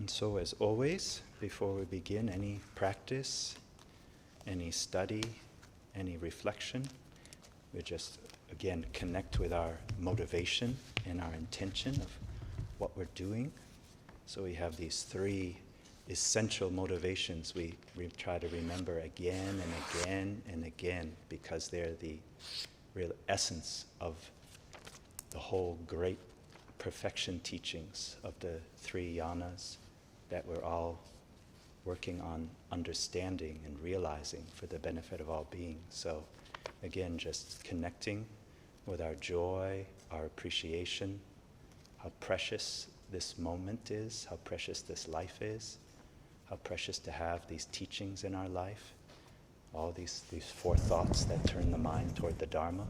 And so, as always, before we begin any practice, any study, any reflection, we just, again, connect with our motivation and our intention of what we're doing. So we have these three essential motivations we try to remember again and again and again, because they're the real essence of the whole great perfection teachings of the three yanas that we're all working on understanding and realizing for the benefit of all beings. So again, just connecting with our joy, our appreciation, how precious this moment is, how precious this life is, how precious to have these teachings in our life, all these four thoughts that turn the mind toward the Dharma.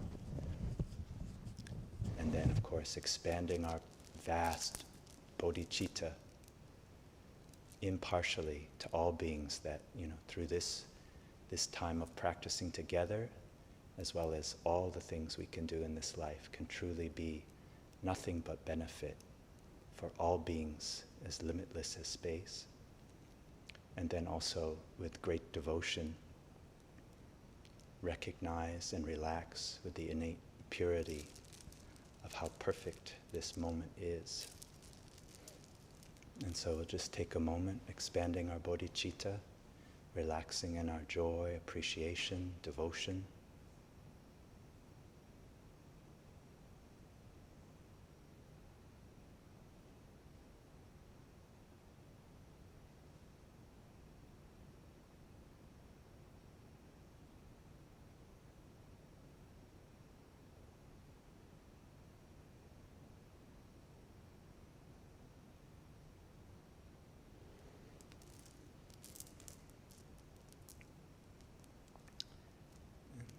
And then, of course, expanding our vast bodhicitta impartially to all beings that, through this time of practicing together, as well as all the things we can do in this life, can truly be nothing but benefit for all beings as limitless as space. And then also, with great devotion, recognize and relax with the innate purity of how perfect this moment is. And so we'll just take a moment, expanding our bodhicitta, relaxing in our joy, appreciation, devotion.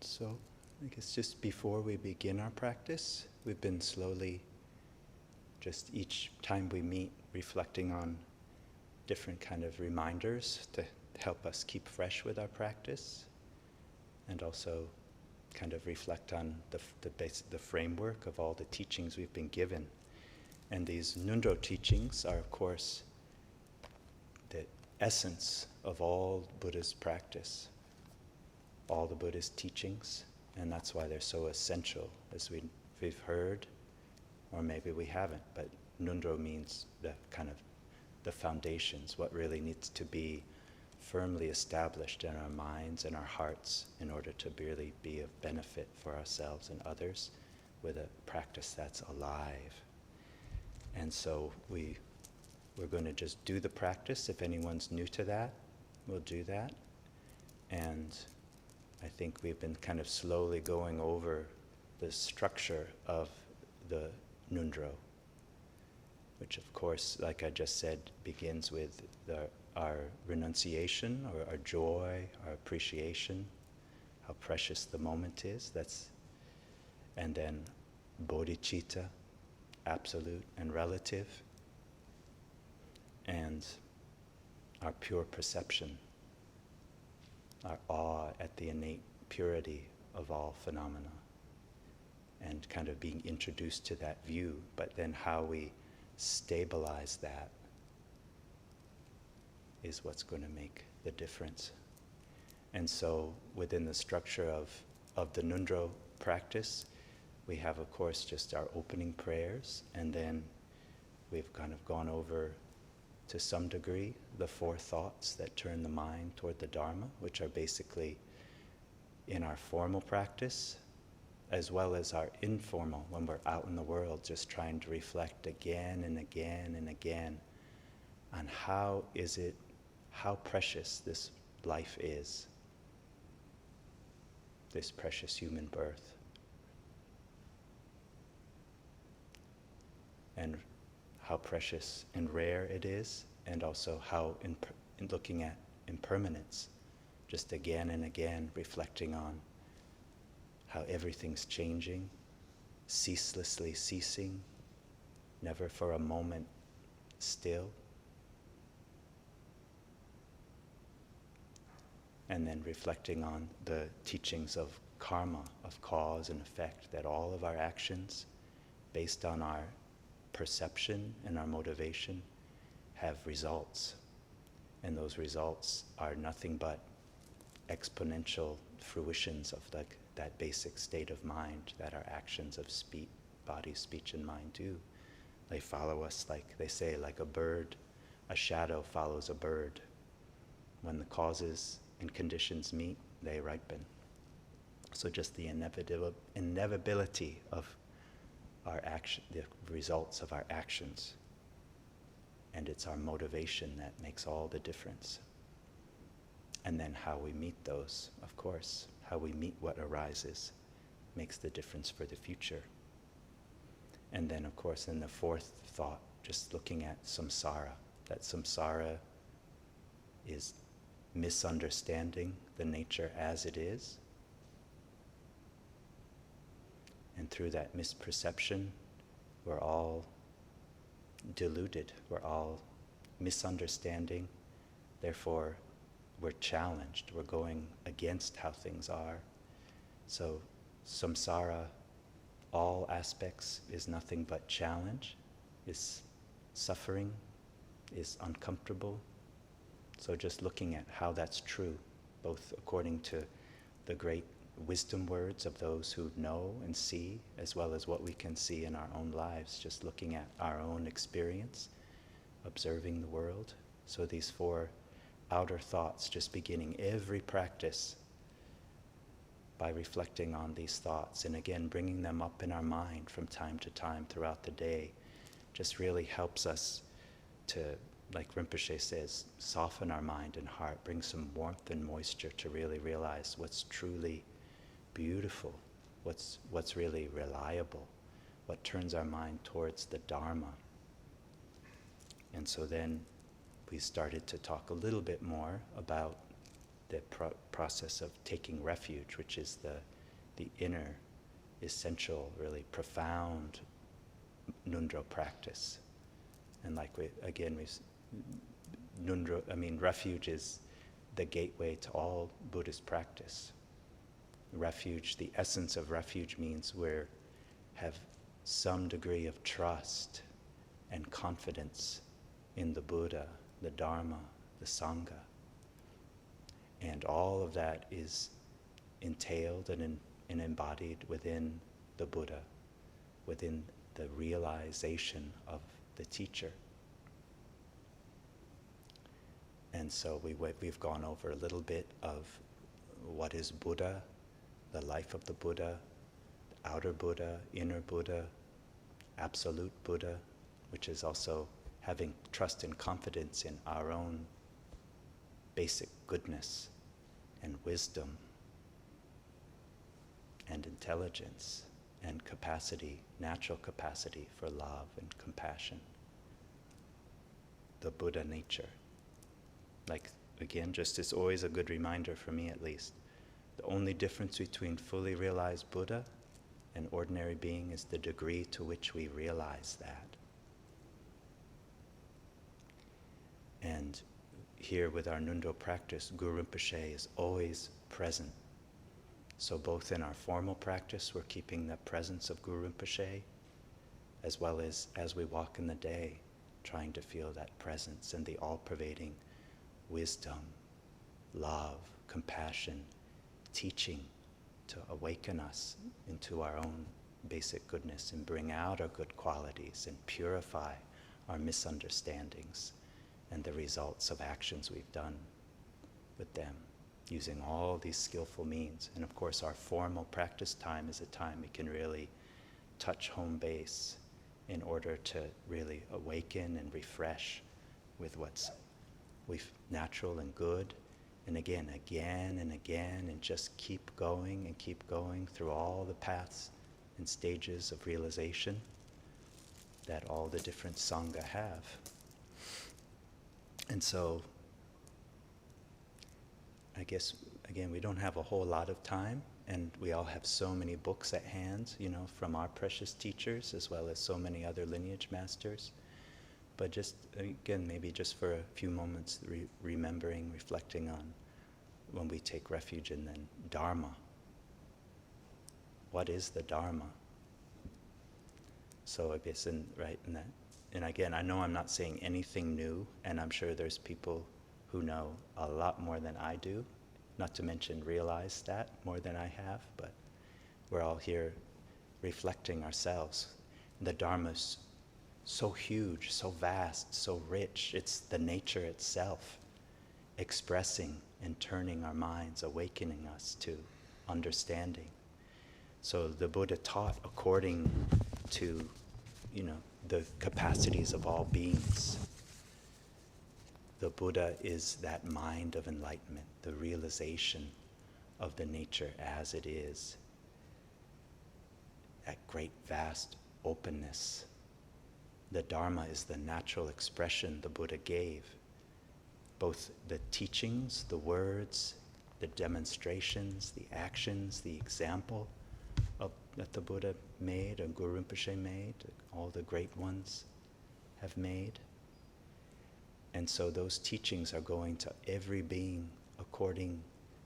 So, I guess just before we begin our practice, we've been slowly, just each time we meet, reflecting on different kind of reminders to help us keep fresh with our practice, and also kind of reflect on the framework of all the teachings we've been given. And these Nundro teachings are, of course, the essence of all Buddha's practice, all the Buddhist teachings, and that's why they're so essential, as we've heard, or maybe we haven't, but Nundro means the kind of the foundations, what really needs to be firmly established in our minds and our hearts in order to really be of benefit for ourselves and others with a practice that's alive. And so we're going to just do the practice. If anyone's new to that, we'll do that. And I think we've been kind of slowly going over the structure of the Nundro, which of course, like I just said, begins with our renunciation, or our joy, our appreciation, how precious the moment is. And then bodhicitta, absolute and relative, and our pure perception, our awe at the innate purity of all phenomena, and kind of being introduced to that view, but then how we stabilize that is what's going to make the difference. And so within the structure of the Nundro practice, we have, of course, just our opening prayers, and then we've kind of gone over, to some degree, the four thoughts that turn the mind toward the Dharma, which are basically in our formal practice, as well as our informal, when we're out in the world, just trying to reflect again and again and again on how precious this life is, this precious human birth. And how precious and rare it is, and also how in looking at impermanence, just again and again reflecting on how everything's changing, ceaselessly ceasing, never for a moment still. And then reflecting on the teachings of karma, of cause and effect, that all of our actions, based on our perception and our motivation, have results. And those results are nothing but exponential fruitions of that basic state of mind that our actions of body, speech, and mind do. They follow us, like they say, like a bird. A shadow follows a bird. When the causes and conditions meet, they ripen. So just the inevitability of our action, the results of our actions. And it's our motivation that makes all the difference. And then how we meet those, of course, how we meet what arises makes the difference for the future. And then, of course, in the fourth thought, just looking at samsara, that samsara is misunderstanding the nature as it is. And through that misperception, we're all deluded, we're all misunderstanding, therefore we're challenged, we're going against how things are. So samsara, all aspects, is nothing but challenge, is suffering, is uncomfortable. So just looking at how that's true, both according to the great wisdom words of those who know and see, as well as what we can see in our own lives, just looking at our own experience, observing the world. So these four outer thoughts, just beginning every practice by reflecting on these thoughts, and again bringing them up in our mind from time to time throughout the day, just really helps us to, like Rinpoche says, soften our mind and heart, bring some warmth and moisture to really realize what's truly beautiful, what's really reliable, what turns our mind towards the Dharma. And so then we started to talk a little bit more about the process of taking refuge, which is the inner, essential, really profound Nundro practice. And like refuge is the gateway to all Buddhist practice. Refuge, the essence of refuge means we have some degree of trust and confidence in the Buddha, the Dharma, the Sangha. And all of that is entailed and embodied within the Buddha, within the realization of the teacher. And so we've gone over a little bit of what is Buddha, the life of the Buddha, the outer Buddha, inner Buddha, absolute Buddha, which is also having trust and confidence in our own basic goodness and wisdom and intelligence and capacity, natural capacity for love and compassion. The Buddha nature. Like, again, just it's always a good reminder for me at least. The only difference between fully realized Buddha and ordinary being is the degree to which we realize that. And here with our Nundro practice, Guru Rinpoche is always present. So both in our formal practice, we're keeping the presence of Guru Rinpoche, as well as we walk in the day, trying to feel that presence and the all-pervading wisdom, love, compassion, teaching to awaken us into our own basic goodness and bring out our good qualities and purify our misunderstandings and the results of actions we've done with them, using all these skillful means. And of course, our formal practice time is a time we can really touch home base in order to really awaken and refresh with what's natural and good. And again and again, and just keep going through all the paths and stages of realization that all the different Sangha have. And so, I guess, again, we don't have a whole lot of time, and we all have so many books at hand, from our precious teachers, as well as so many other lineage masters. But just, again, maybe just for a few moments, remembering, reflecting on when we take refuge in then Dharma. What is the Dharma? So I guess in that and again, I know I'm not saying anything new, and I'm sure there's people who know a lot more than I do, not to mention realize that more than I have, but we're all here reflecting ourselves. The Dharma's so huge, so vast, so rich. It's the nature itself expressing and turning our minds, awakening us to understanding. So the Buddha taught according to, the capacities of all beings. The Buddha is that mind of enlightenment, the realization of the nature as it is, that great vast openness. The Dharma is the natural expression the Buddha gave. Both the teachings, the words, the demonstrations, the actions, the example that the Buddha made, or Guru Rinpoche made, all the great ones have made. And so those teachings are going to every being according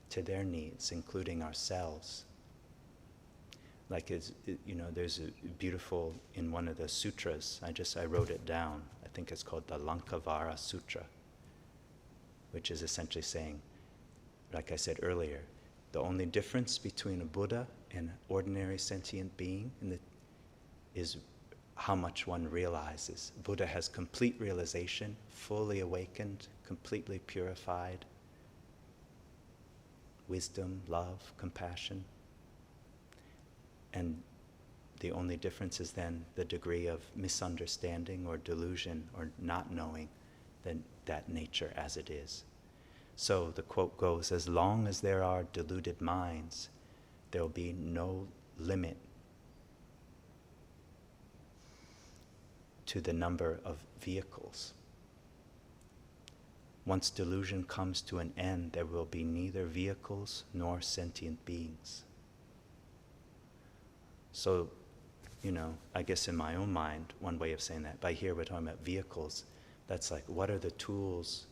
to their needs, including ourselves. Like there's a beautiful, in one of the sutras, I wrote it down, I think it's called the Lankavara Sutra, which is essentially saying, like I said earlier, the only difference between a Buddha and an ordinary sentient being is how much one realizes. Buddha has complete realization, fully awakened, completely purified, wisdom, love, compassion. And the only difference is then the degree of misunderstanding or delusion or not knowing that nature as it is. So the quote goes, as long as there are deluded minds, there will be no limit to the number of vehicles. Once delusion comes to an end, there will be neither vehicles nor sentient beings. So, I guess in my own mind, one way of saying that, by here we're talking about vehicles, that's like, what are the tools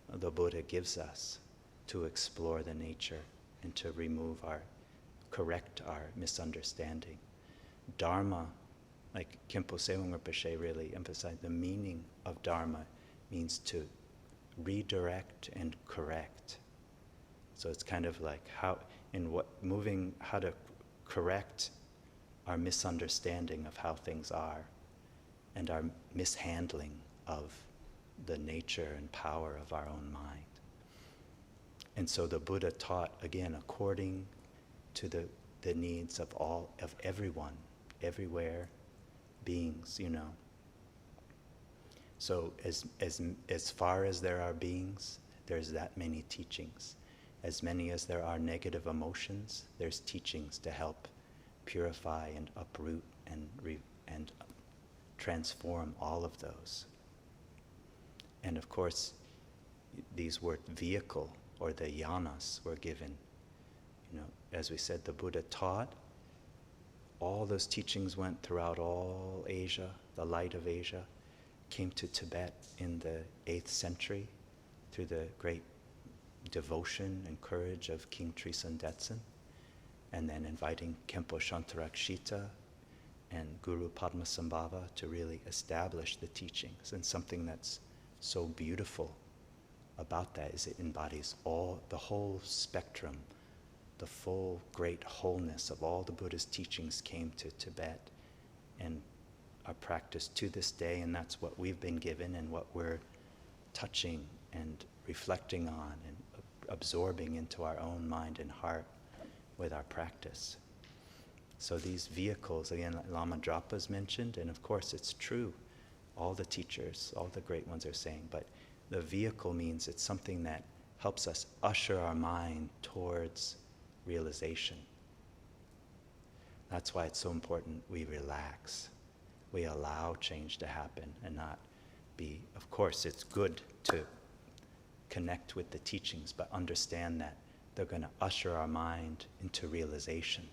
the Buddha gives us to explore the nature and to correct our misunderstanding? Dharma, like Khenpo Tsewang Rinpoche really emphasized, the meaning of Dharma means to redirect and correct. So it's kind of like how to correct our misunderstanding of how things are and our mishandling of the nature and power of our own mind. And so the Buddha taught, again, according to the needs of everyone, everywhere, beings, So as far as there are beings, there's that many teachings. As many as there are negative emotions, there's teachings to help purify and uproot and transform all of those. And of course, these word vehicle or the yanas were given. As we said, the Buddha taught. All those teachings went throughout all Asia. The light of Asia came to Tibet in the 8th century through the great devotion and courage of King Trison Detsen, and then inviting Khenpo Shantarakshita and Guru Padmasambhava to really establish the teachings. And something that's so beautiful about that is it embodies the whole spectrum, the full great wholeness of all the Buddha's teachings came to Tibet and are practiced to this day, and that's what we've been given and what we're touching and reflecting on and absorbing into our own mind and heart with our practice. So these vehicles, again, Lama Dragpa's mentioned, and of course it's true. All the teachers, all the great ones are saying, but the vehicle means it's something that helps us usher our mind towards realization. That's why it's so important we relax. We allow change to happen and not be, of course it's good to connect with the teachings, but understand that they're going to usher our mind into realization.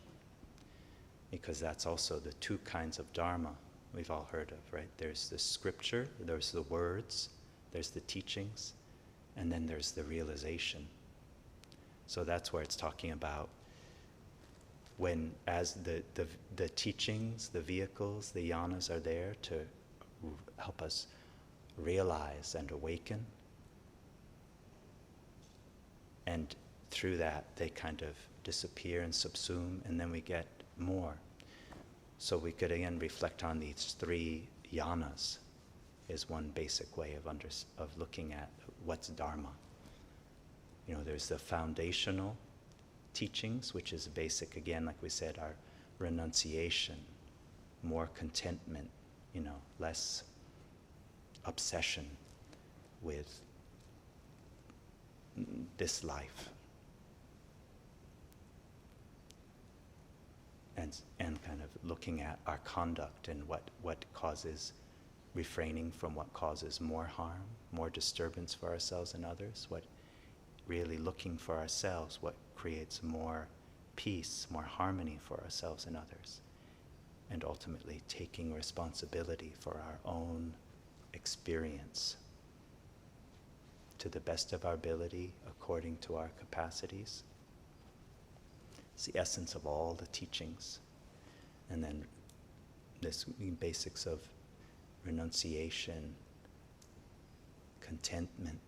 Because that's also the two kinds of Dharma we've all heard of, right? There's the scripture, there's the words, there's the teachings, and then there's the realization. So that's where it's talking about when, as the teachings, the vehicles, the yanas are there to help us realize and awaken. And through that, they kind of disappear and subsume, and then we get more. So we could again reflect on these three yanas is one basic way of looking at what's Dharma. There's the foundational teachings, which is basic, again, like we said, our renunciation, more contentment, less obsession with this life. And kind of looking at our conduct and what causes, refraining from what causes more harm, more disturbance for ourselves and others, what really looking for ourselves, what creates more peace, more harmony for ourselves and others, and ultimately taking responsibility for our own experience to the best of our ability, according to our capacities. It's the essence of all the teachings. And then this basics of renunciation, contentment,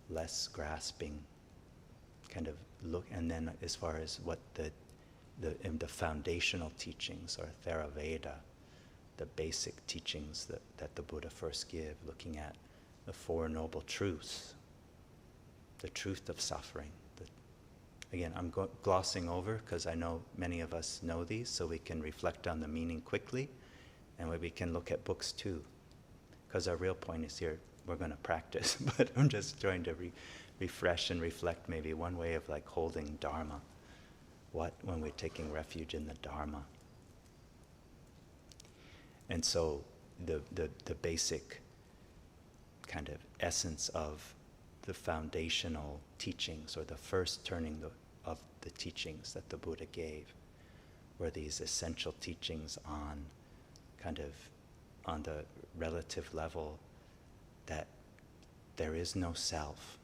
less grasping, kind of look, and then as far as what the foundational teachings or Theravada, the basic teachings that the Buddha first give, looking at the Four Noble Truths, the truth of suffering. Again, I'm glossing over because I know many of us know these, so we can reflect on the meaning quickly, and we can look at books too. Because our real point is here, we're going to practice, but I'm just trying to refresh and reflect maybe one way of holding Dharma. When we're taking refuge in the Dharma. And so the basic kind of essence of the foundational teachings, or the first turning of the teachings that the Buddha gave, were these essential teachings on the relative level that there is no self,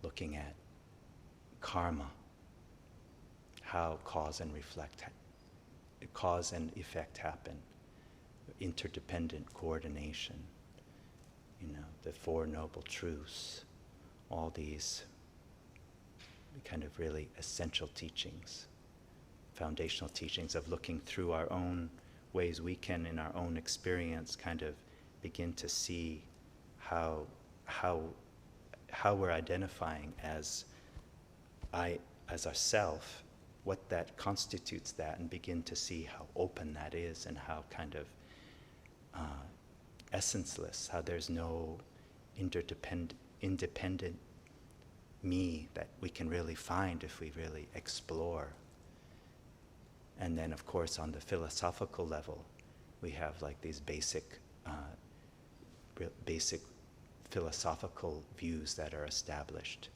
looking at karma, how cause and effect happen, interdependent coordination, the Four Noble Truths, all these kind of really essential teachings, foundational teachings of looking through our own ways we can, in our own experience, kind of begin to see how we're identifying as ourself, what that constitutes that, and begin to see how open that is, and how kind of essenceless, how there's no independent me that we can really find if we really explore. And then, of course, on the philosophical level, we have these basic philosophical views that are established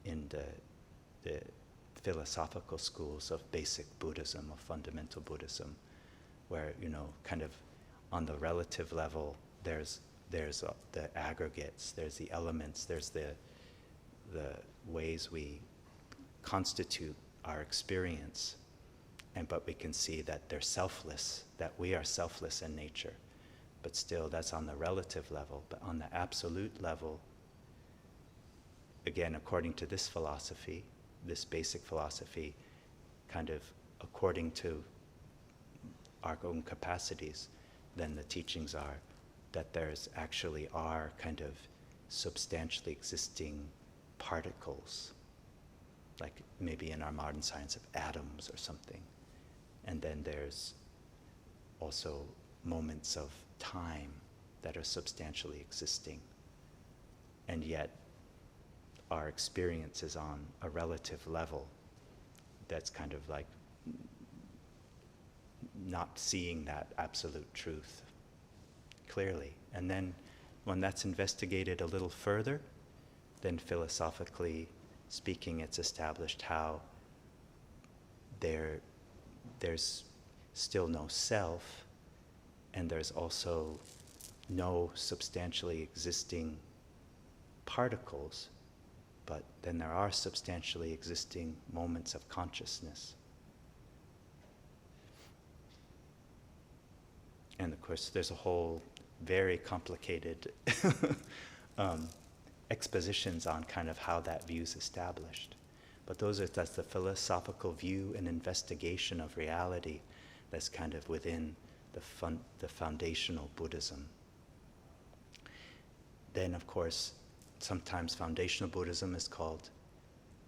in the philosophical schools of basic Buddhism, of fundamental Buddhism, where, kind of on the relative level, there's the aggregates, there's the elements, there's the ways we constitute our experience, but we can see that they're selfless, that we are selfless in nature. But still, that's on the relative level. But on the absolute level, again, according to this philosophy, this basic philosophy, kind of according to our own capacities, then the teachings are that there's actually are kind of substantially existing particles, like maybe in our modern science of atoms or something. And then there's also moments of time that are substantially existing. And yet our experience is on a relative level that's kind of like not seeing that absolute truth clearly. And then when that's investigated a little further, then philosophically speaking, it's established how there's still no self, and there's also no substantially existing particles, but then there are substantially existing moments of consciousness. And of course, there's a whole very complicated expositions on kind of how that view is established. But that's the philosophical view and investigation of reality that's kind of within the foundational Buddhism. Then, of course, sometimes foundational Buddhism is called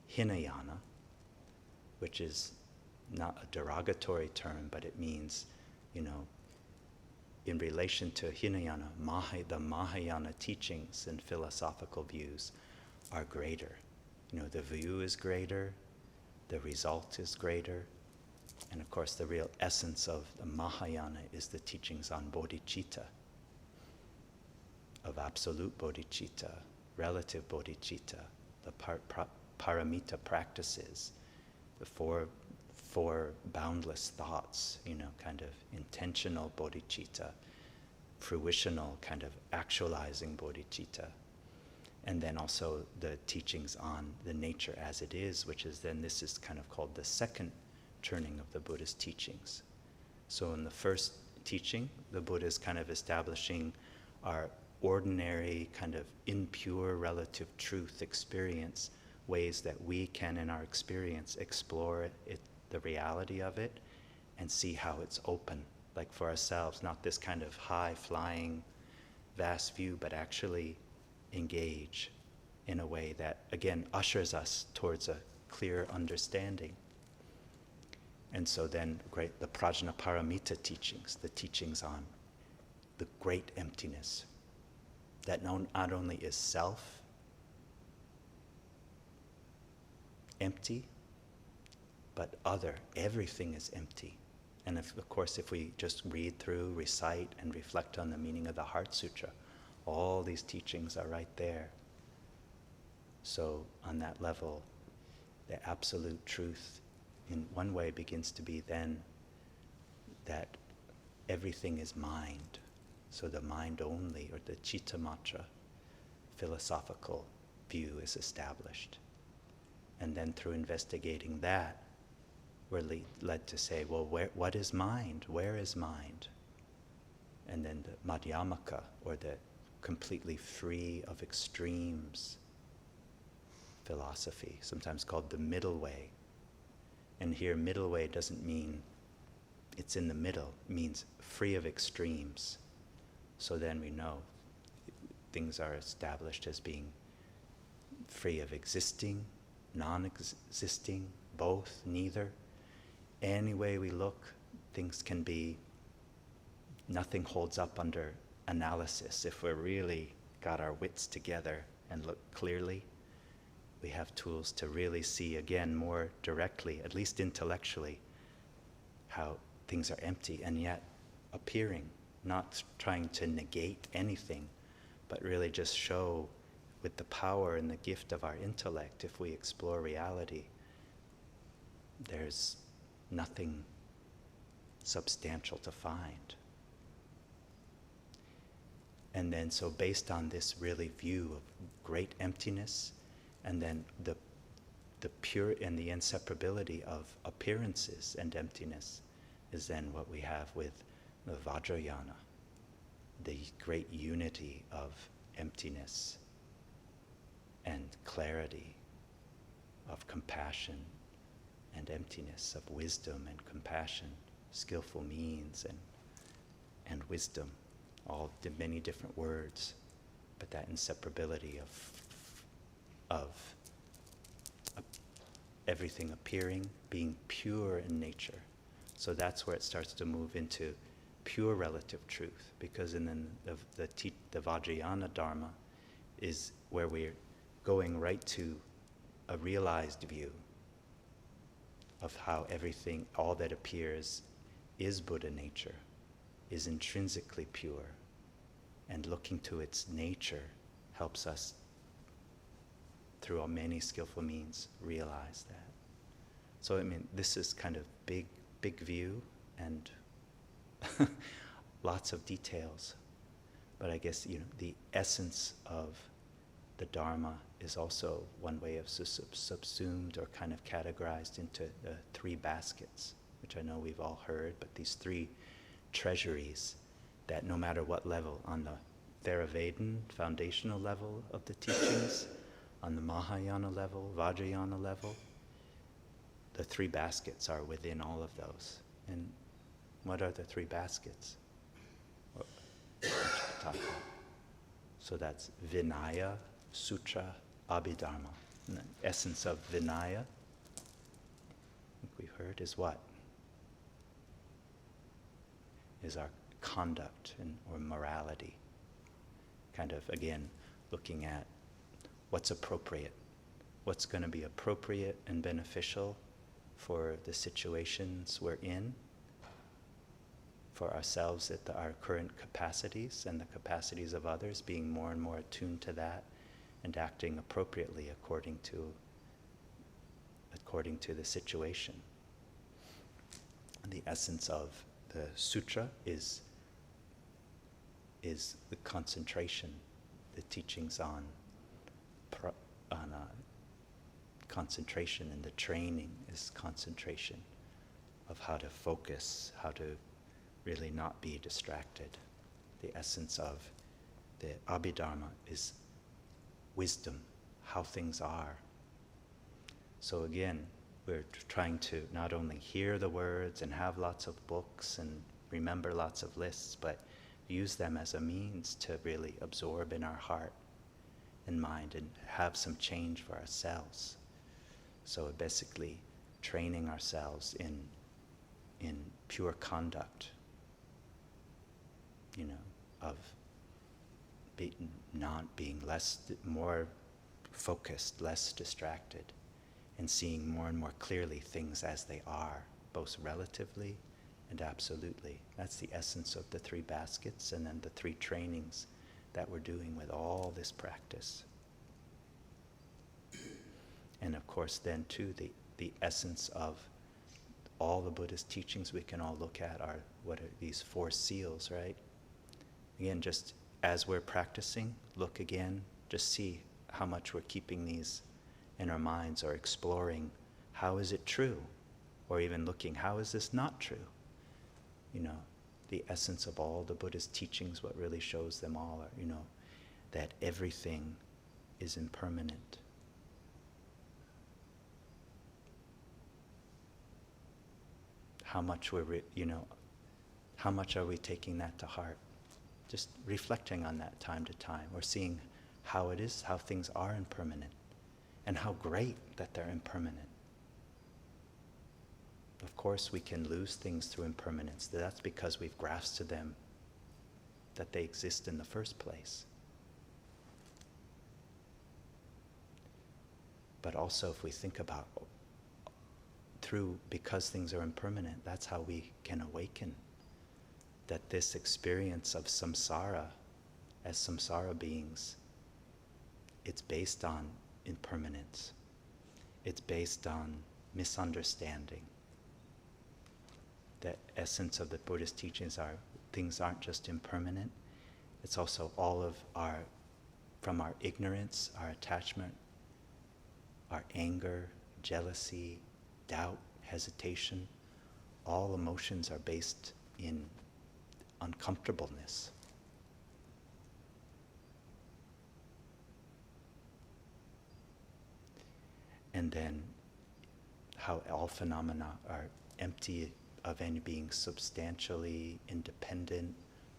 Hinayana, which is not a derogatory term, but it means, in relation to Hinayana, the Mahayana teachings and philosophical views are greater. The view is greater, the result is greater, and of course the real essence of the Mahayana is the teachings on Bodhichitta, of absolute Bodhichitta, relative Bodhichitta, the paramita practices, the four boundless thoughts, kind of intentional Bodhichitta, fruitional kind of actualizing Bodhichitta, and then also the teachings on the nature as it is, which is then, this is kind of called the second turning of the Buddha's teachings. So in the first teaching, the Buddha is kind of establishing our ordinary kind of impure relative truth experience, ways that we can in our experience explore the reality of it and see how it's open, like for ourselves, not this kind of high-flying, vast view, but actually engage in a way that, again, ushers us towards a clear understanding. And so then, the Prajnaparamita teachings, the teachings on the great emptiness, that not only is self empty, but everything is empty. And of course, if we just read through, recite, and reflect on the meaning of the Heart Sutra, all these teachings are right there. So on that level, the absolute truth in one way begins to be then that everything is mind. So the mind only, or the Chittamatra philosophical view is established. And then through investigating that, we're led to say, well, what is mind? Where is mind? And then the Madhyamaka, or the completely free of extremes philosophy, sometimes called the middle way. And here, middle way doesn't mean it's in the middle, it means free of extremes. So then we know things are established as being free of existing, non-existing, both, neither. Any way we look, things can be, nothing holds up under analysis. If we're really got our wits together and look clearly, we have tools to really see again more directly, at least intellectually, how things are empty and yet appearing, not trying to negate anything, but really just show with the power and the gift of our intellect, if we explore reality, there's nothing substantial to find. And then so based on this really view of great emptiness, and then the pure and the inseparability of appearances and emptiness is then what we have with the Vajrayana, the great unity of emptiness and clarity, of compassion and emptiness, of wisdom and compassion, skillful means and wisdom, all the many different words, but that inseparability of everything appearing, being pure in nature. So that's where it starts to move into pure relative truth, because then the Vajrayana Dharma is where we're going right to a realized view of how everything, all that appears, is Buddha nature, is intrinsically pure, and looking to its nature helps us, through our many skillful means, realize that. So this is kind of big view and lots of details, but I guess the essence of the Dharma is also one way of subsumed or kind of categorized into the three baskets, which I know we've all heard, but these three treasuries that no matter what level, on the Theravada foundational level of the teachings, on the Mahayana level, Vajrayana level, the three baskets are within all of those. And what are the three baskets? So that's Vinaya, Sutra, Abhidharma. And the essence of Vinaya, I think we've heard, is what? Is our conduct or morality. Kind of, again, looking at what's appropriate, what's going to be appropriate and beneficial for the situations we're in, for ourselves at our current capacities and the capacities of others, being more and more attuned to that and acting appropriately according to the situation. And the essence of the sutra is the concentration, the teachings on concentration, and the training is concentration of how to focus, how to really not be distracted. The essence of the Abhidharma is wisdom, how things are. So again, we're trying to not only hear the words and have lots of books and remember lots of lists, but use them as a means to really absorb in our heart and mind and have some change for ourselves. So basically training ourselves in pure conduct, of not being more focused, less distracted, and seeing more and more clearly things as they are, both relatively and absolutely. That's the essence of the three baskets and then the three trainings that we're doing with all this practice. And of course then too, the essence of all the Buddhist teachings we can all look at are, what are these four seals, right? Again, just as we're practicing, look again, just see how much we're keeping these in our minds, or exploring how is it true, or even looking how is this not true. The essence of all the Buddhist teachings, what really shows them all are, that everything is impermanent. How much how much are we taking that to heart? Just reflecting on that time to time, or seeing how it is, how things are impermanent, and how great that they're impermanent. Of course, we can lose things through impermanence. That's because we've grasped to them that they exist in the first place. But also, if we think about because things are impermanent, that's how we can awaken. That this experience of samsara, as samsara beings, it's based on impermanence. It's based on misunderstanding. The essence of the Buddhist teachings are, things aren't just impermanent, it's also all of from our ignorance, our attachment, our anger, jealousy, doubt, hesitation, all emotions are based in uncomfortableness. And then how all phenomena are empty of any being substantially independent,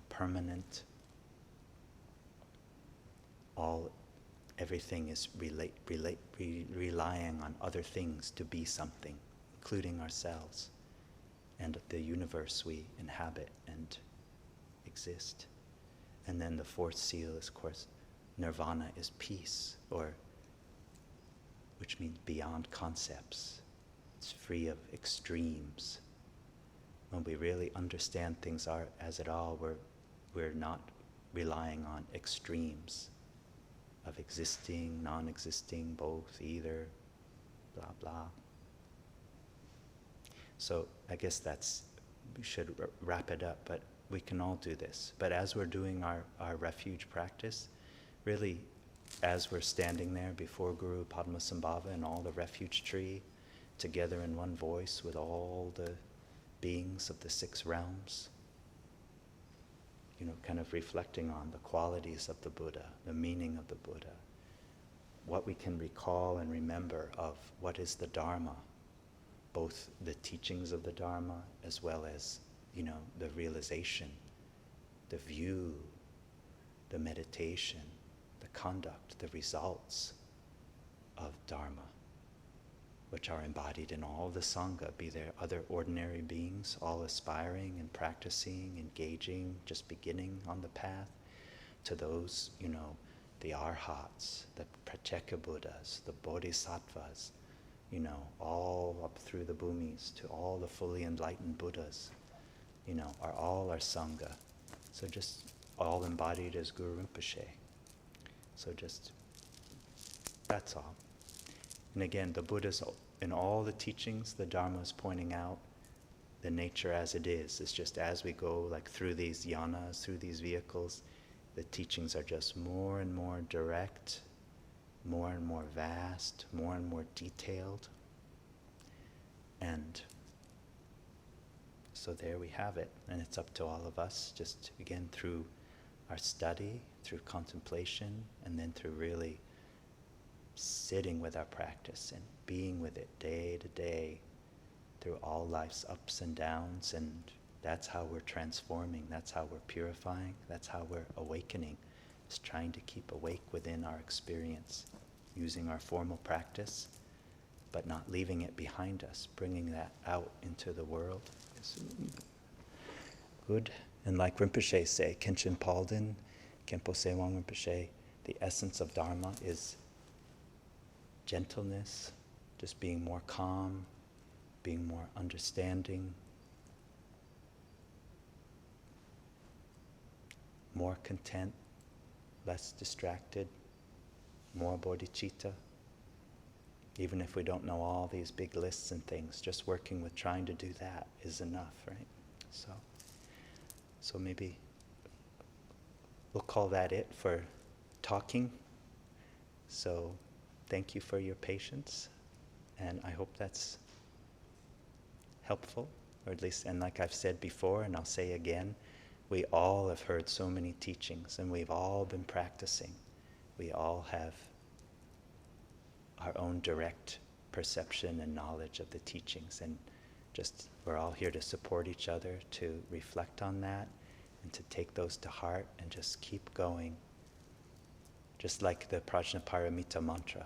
permanent. Everything is relying on other things to be something, including ourselves and the universe we inhabit and exist. And then the fourth seal is, of course, nirvana is peace, which means beyond concepts. It's free of extremes. When we really understand things are as it all, we're not relying on extremes of existing, non-existing, both, either, blah, blah. So I guess we should wrap it up, but we can all do this. But as we're doing our refuge practice, really, as we're standing there before Guru Padmasambhava and all the refuge tree, together in one voice with all the beings of the 6 realms, kind of reflecting on the qualities of the Buddha, the meaning of the Buddha, what we can recall and remember of what is the Dharma, both the teachings of the Dharma as well as, the realization, the view, the meditation, the conduct, the results of Dharma, which are embodied in all the Sangha, be there other ordinary beings, all aspiring and practicing, engaging, just beginning on the path, to those, the Arhats, the Pratyeka Buddhas, the Bodhisattvas, all up through the Bhumis, to all the fully enlightened Buddhas, are all our Sangha. So just all embodied as Guru Rinpoche. So just, that's all. And again, the Buddha's, in all the teachings, the Dharma is pointing out the nature as it is. It's just as we go through these yanas, through these vehicles, the teachings are just more and more direct, more and more vast, more and more detailed. And so there we have it. And it's up to all of us, just again through our study, through contemplation, and then through really sitting with our practice and being with it day to day through all life's ups and downs. And that's how we're transforming, that's how we're purifying, that's how we're awakening. Just trying to keep awake within our experience, using our formal practice, but not leaving it behind us, bringing that out into the world. Good. And like Rinpoche say, Khenpo Tsewang Rinpoche, the essence of Dharma is gentleness, just being more calm, being more understanding, more content, less distracted, more bodhicitta. Even if we don't know all these big lists and things, just working with trying to do that is enough, right? So maybe we'll call that it for talking. So thank you for your patience, and I hope that's helpful, or at least, and like I've said before, and I'll say again, we all have heard so many teachings, and we've all been practicing. We all have our own direct perception and knowledge of the teachings, and just we're all here to support each other, to reflect on that, and to take those to heart, and just keep going. Just like the Prajnaparamita mantra,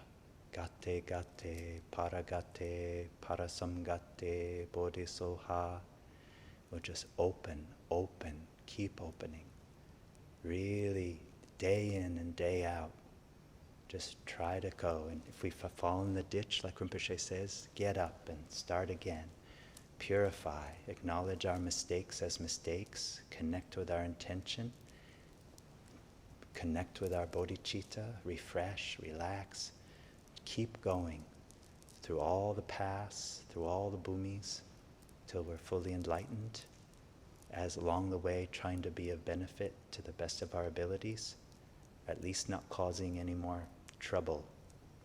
Gate Gate Paragate Parasamgate Bodhisoha. We'll just open, keep opening. Really, day in and day out, just try to go. And if we fall in the ditch, like Rinpoche says, get up and start again. Purify, acknowledge our mistakes as mistakes, connect with our intention, connect with our bodhicitta, refresh, relax, keep going through all the paths, through all the bhumis, till we're fully enlightened, as along the way trying to be of benefit to the best of our abilities, at least not causing any more trouble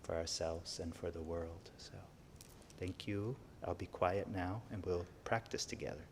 for ourselves and for the world. So thank you. I'll be quiet now and we'll practice together.